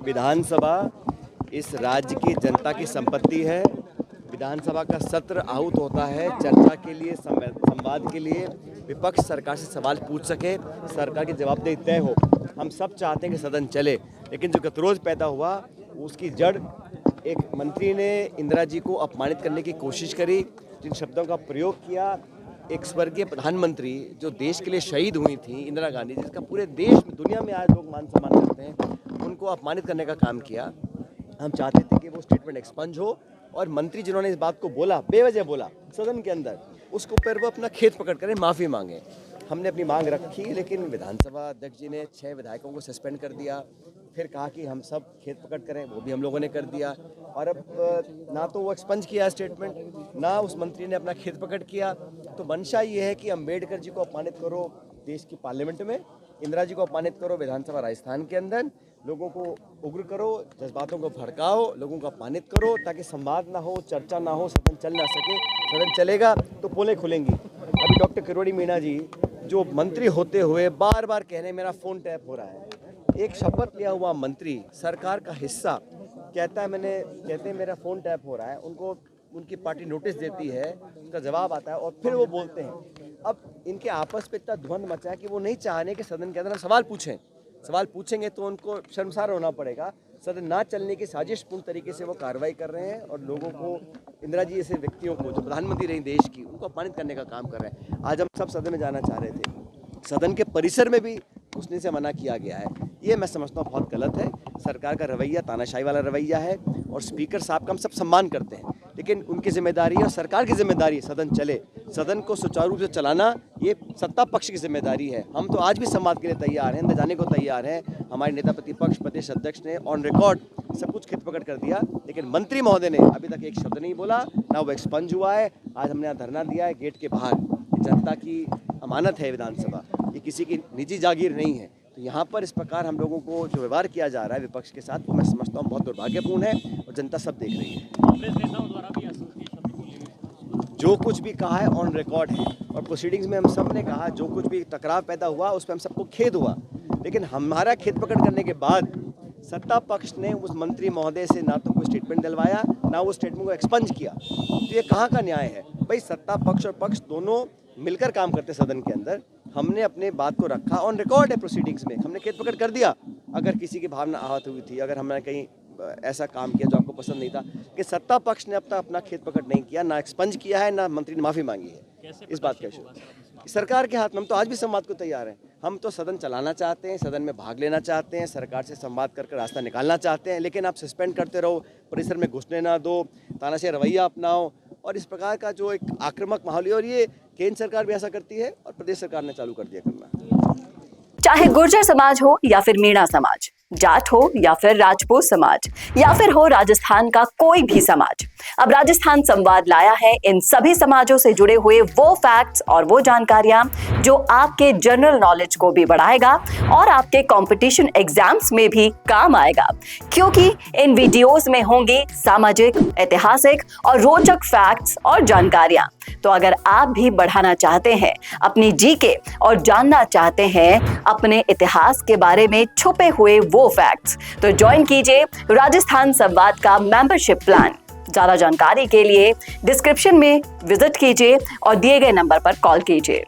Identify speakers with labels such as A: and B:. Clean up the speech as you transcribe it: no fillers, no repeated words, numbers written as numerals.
A: विधानसभा इस राज्य की जनता की संपत्ति है। विधानसभा का सत्र आहूत होता है चर्चा के लिए, संवाद के लिए, विपक्ष सरकार से सवाल पूछ सके, सरकार की जवाबदेही तय हो। हम सब चाहते हैं कि सदन चले, लेकिन जो गतिरोध पैदा हुआ उसकी जड़ एक मंत्री ने इंदिरा जी को अपमानित करने की कोशिश करी, जिन शब्दों का प्रयोग किया। एक स्वर्गीय प्रधानमंत्री जो देश के लिए शहीद हुई थी, इंदिरा गांधी, जिसका पूरे देश में, दुनिया में आज लोग मान सम्मान करते हैं, उनको अपमानित करने का काम किया। हम चाहते थे कि वो स्टेटमेंट एक्सपंज हो और मंत्री जिन्होंने इस बात को बोला, बेवजह बोला सदन के अंदर, उसको फिर वो अपना खेत पकड़ कर माफ़ी मांगे। हमने अपनी मांग रखी, लेकिन विधानसभा अध्यक्ष जी ने 6 विधायकों को सस्पेंड कर दिया। फिर कहा कि हम सब खेत पकड़ करें, वो भी हम लोगों ने कर दिया। और अब ना तो वो एक्सपंज किया स्टेटमेंट, ना उस मंत्री ने अपना खेत पकड़ किया। तो मंशा ये है कि अम्बेडकर जी को अपमानित करो देश की पार्लियामेंट में, इंदिरा जी को अपमानित करो विधानसभा राजस्थान के अंदर, लोगों को उग्र करो, जज्बातों को भड़काओ, लोगों को अपमानित करो, ताकि संवाद ना हो, चर्चा ना हो, सदन चल ना सके। सदन चलेगा तो पोलें खुलेंगी। अभी डॉक्टर किरोड़ी मीणा जी जो मंत्री होते हुए बार बार कह रहे हैं मेरा फ़ोन टैप हो रहा है। एक शपथ लिया हुआ मंत्री, सरकार का हिस्सा, कहते हैं मेरा फ़ोन टैप हो रहा है, उनको उनकी पार्टी नोटिस देती है, उसका जवाब आता है और फिर वो बोलते हैं। अब इनके आपस में इतना द्वंद्व मचा है कि वो नहीं चाह रहे कि सदन के अंदर सवाल पूछें। सवाल पूछेंगे तो उनको शर्मसार होना पड़ेगा। सदन ना चलने की साजिशपूर्ण तरीके से वो कार्रवाई कर रहे हैं और लोगों को, इंदिरा जी जैसे व्यक्तियों को जो प्रधानमंत्री रही देश की, उनको अपमानित करने का काम कर रहे हैं। आज हम सब सदन में जाना चाह रहे थे, सदन के परिसर में भी घुसने से मना किया गया है। ये मैं समझता हूँ बहुत गलत है। सरकार का रवैया तानाशाही वाला रवैया है और स्पीकर साहब का हम सब सम्मान करते हैं, लेकिन उनकी जिम्मेदारी है और सरकार की जिम्मेदारी है सदन चले। सदन को सुचारू रूप से चलाना ये सत्ता पक्ष की जिम्मेदारी है। हम तो आज भी संवाद के लिए तैयार हैं, अंदर जाने को तैयार हैं। हमारे नेता प्रतिपक्ष प्रदेश अध्यक्ष ने ऑन रिकॉर्ड सब कुछ खित पकड़ कर दिया, लेकिन मंत्री महोदय ने अभी तक एक शब्द नहीं बोला, ना वो एक्सपंज हुआ है। आज हमने यहाँ धरना दिया है गेट के बाहर। जनता की अमानत है विधानसभा, ये किसी की निजी जागीर नहीं है। तो यहाँ पर इस प्रकार हम लोगों को जो व्यवहार किया जा रहा है विपक्ष के साथ, वो मैं समझता हूँ बहुत दुर्भाग्यपूर्ण है और जनता सब देख रही है। जो कुछ भी कहा है ऑन रिकॉर्ड है और प्रोसीडिंग्स में हम सब ने कहा, जो कुछ भी टकराव पैदा हुआ उस पर हम सबको खेद हुआ, लेकिन हमारा खेत पकड़ करने के बाद सत्ता पक्ष ने उस मंत्री महोदय से ना तो कोई स्टेटमेंट दिलवाया, ना वो स्टेटमेंट को एक्सपंज किया। तो ये कहाँ का न्याय है भाई? सत्ता पक्ष और पक्ष दोनों मिलकर काम करते सदन के अंदर। हमने अपने बात को रखा, ऑन रिकॉर्ड है प्रोसीडिंग्स में, हमने खेत पकड़ कर दिया। अगर किसी की भावना आहत हुई थी, अगर हमने कहीं ऐसा काम किया जो आपको पसंद नहीं था, कि सत्ता पक्ष ने अपना खेत पकड़ नहीं किया, ना एक्सपंज किया है, ना मंत्री ने माफ़ी मांगी है। इस बात का इशू सरकार के हाथ में। हम तो आज भी संवाद को तैयार हैं। हम तो सदन चलाना चाहते हैं, सदन में भाग लेना चाहते हैं, सरकार से संवाद कर रास्ता निकालना चाहते हैं, लेकिन आप सस्पेंड करते रहो, परिसर में घुसने ना दो, तानाशाही रवैया अपनाओ और इस प्रकार का जो एक आक्रामक माहौल है, और ये केंद्र सरकार भी ऐसा करती है और प्रदेश सरकार ने चालू कर दिया करना।
B: चाहे गुर्जर समाज हो या फिर मीणा समाज, जाट हो या फिर राजपूत समाज, या फिर हो राजस्थान का कोई भी समाज, अब राजस्थान संवाद लाया है इन सभी समाजों से जुड़े हुए वो फैक्ट्स और वो जानकारियां जो आपके जनरल नॉलेज को भी बढ़ाएगा और आपके कंपटीशन एग्जाम्स में भी काम आएगा, क्योंकि इन वीडियोस में होंगे सामाजिक, ऐतिहासिक और रोचक फैक्ट्स और जानकारियां। तो अगर आप भी बढ़ाना चाहते हैं अपनी जीके और जानना चाहते हैं अपने इतिहास के बारे में छुपे हुए वो फैक्ट्स, तो ज्वाइन कीजिए राजस्थान संवाद का मेंबरशिप प्लान। ज्यादा जानकारी के लिए डिस्क्रिप्शन में विजिट कीजिए और दिए गए नंबर पर कॉल कीजिए।